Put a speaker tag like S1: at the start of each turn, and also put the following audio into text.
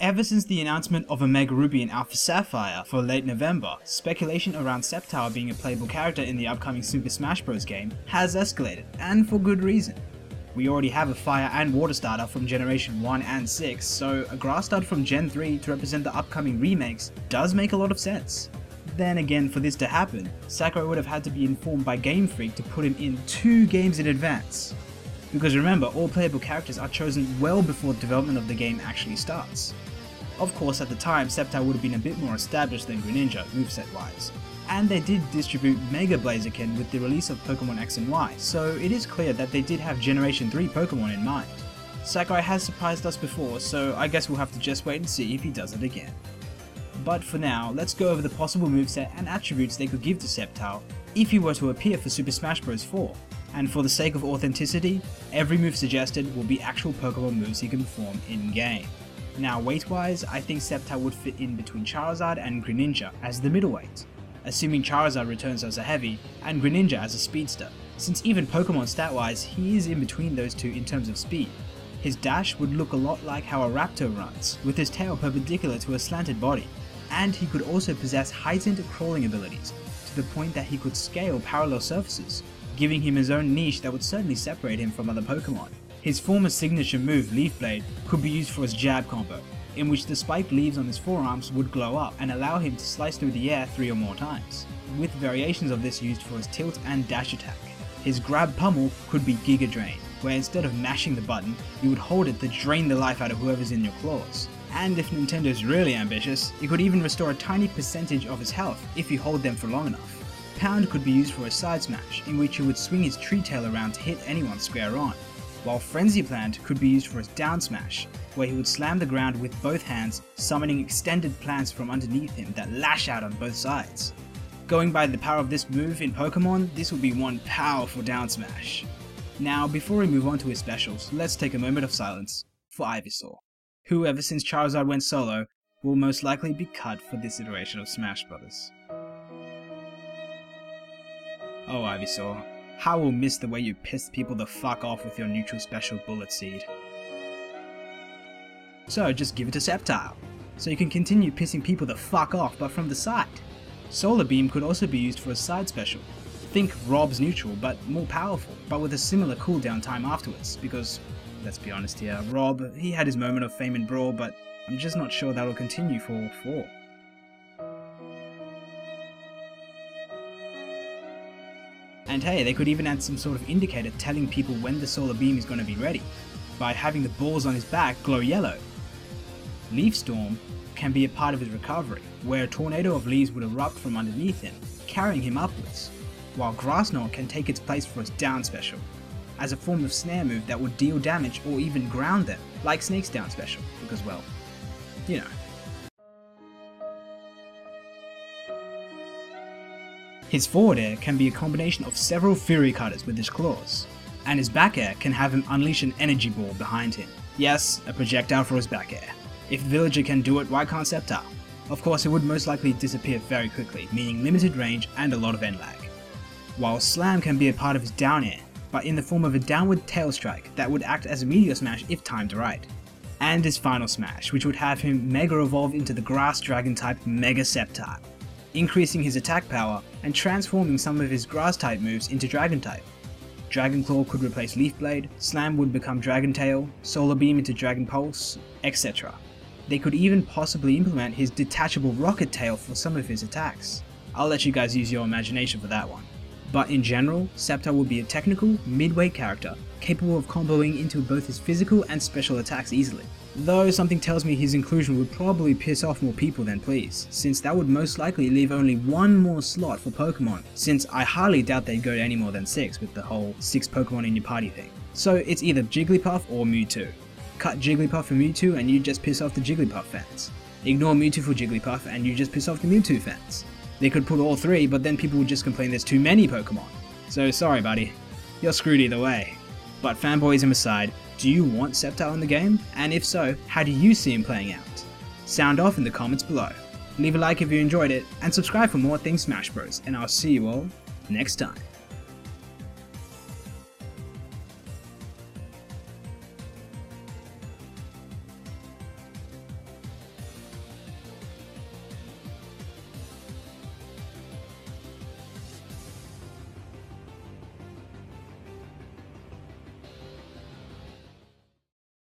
S1: Ever since the announcement of Omega Ruby and Alpha Sapphire for late November, speculation around Sceptile being a playable character in the upcoming Super Smash Bros. Game has escalated, and for good reason. We already have a Fire and Water starter from Generation 1 and 6, so a Grass starter from Gen 3 to represent the upcoming remakes does make a lot of sense. Then again, for this to happen, Sakurai would have had to be informed by Game Freak to put him in 2 games in advance. Because remember, all playable characters are chosen well before the development of the game actually starts. Of course, at the time, Sceptile would have been a bit more established than Greninja, moveset wise. And they did distribute Mega Blaziken with the release of Pokemon X and Y, so it is clear that they did have Generation 3 Pokemon in mind. Sakurai has surprised us before, so I guess we'll have to just wait and see if he does it again. But for now, let's go over the possible moveset and attributes they could give to Sceptile if he were to appear for Super Smash Bros. 4. And for the sake of authenticity, every move suggested will be actual Pokemon moves he can perform in-game. Now weight-wise, I think Sceptile would fit in between Charizard and Greninja as the middleweight, assuming Charizard returns as a heavy and Greninja as a speedster, since even Pokemon stat-wise he is in between those two in terms of speed. His dash would look a lot like how a raptor runs, with his tail perpendicular to a slanted body, and he could also possess heightened crawling abilities, to the point that he could scale parallel surfaces, giving him his own niche that would certainly separate him from other Pokemon. His former signature move, Leaf Blade, could be used for his jab combo, in which the spiked leaves on his forearms would glow up and allow him to slice through the air 3 or more times, with variations of this used for his tilt and dash attack. His grab pummel could be Giga Drain, where instead of mashing the button, you would hold it to drain the life out of whoever's in your claws. And if Nintendo's really ambitious, you could even restore a tiny percentage of his health if you hold them for long enough. Pound could be used for a side smash, in which he would swing his tree tail around to hit anyone square on, while Frenzy Plant could be used for his down smash, where he would slam the ground with both hands, summoning extended plants from underneath him that lash out on both sides. Going by the power of this move in Pokemon, this would be one powerful down smash. Now, before we move on to his specials, let's take a moment of silence for Ivysaur, who ever since Charizard went solo, will most likely be cut for this iteration of Smash Bros. Oh Ivysaur, how we'll miss the way you pissed people the fuck off with your neutral special Bullet Seed. So just give it to Sceptile, so you can continue pissing people the fuck off but from the side. Solar Beam could also be used for a side special. Think Rob's neutral but more powerful, but with a similar cooldown time afterwards, because, let's be honest here, Rob, he had his moment of fame in Brawl, but I'm just not sure that'll continue for all 4. And hey, they could even add some sort of indicator telling people when the Solar Beam is going to be ready, by having the balls on his back glow yellow. Leaf Storm can be a part of his recovery, where a tornado of leaves would erupt from underneath him, carrying him upwards, while Grass Knot can take its place for his down special, as a form of snare move that would deal damage or even ground them, like Snake's down special, because well, you know. His forward air can be a combination of several Fury Cutters with his claws, and his back air can have him unleash an energy ball behind him. Yes, a projectile for his back air. If Villager can do it, why can't Sceptile? Of course, it would most likely disappear very quickly, meaning limited range and a lot of end lag. While Slam can be a part of his down air, but in the form of a downward tail strike that would act as a meteor smash if timed right. And his final smash, which would have him Mega Evolve into the Grass Dragon type Mega Sceptile, increasing his attack power and transforming some of his grass type moves into dragon type. Dragon Claw could replace Leaf Blade, Slam would become Dragon Tail, Solar Beam into Dragon Pulse, etc. They could even possibly implement his detachable Rocket Tail for some of his attacks. I'll let you guys use your imagination for that one. But in general, Sceptile would be a technical, mid-weight character, capable of comboing into both his physical and special attacks easily. Though something tells me his inclusion would probably piss off more people than please, since that would most likely leave only one more slot for Pokemon, since I highly doubt they'd go to any more than 6 with the whole 6 Pokemon in your party thing. So it's either Jigglypuff or Mewtwo. Cut Jigglypuff for Mewtwo and you just piss off the Jigglypuff fans. Ignore Mewtwo for Jigglypuff and you just piss off the Mewtwo fans. They could put all 3, but then people would just complain there's too many Pokemon. So sorry buddy, you're screwed either way. But fanboyism aside, do you want Sceptile in the game? And if so, how do you see him playing out? Sound off in the comments below. Leave a like if you enjoyed it, and subscribe for more Things Smash Bros, and I'll see you all next time.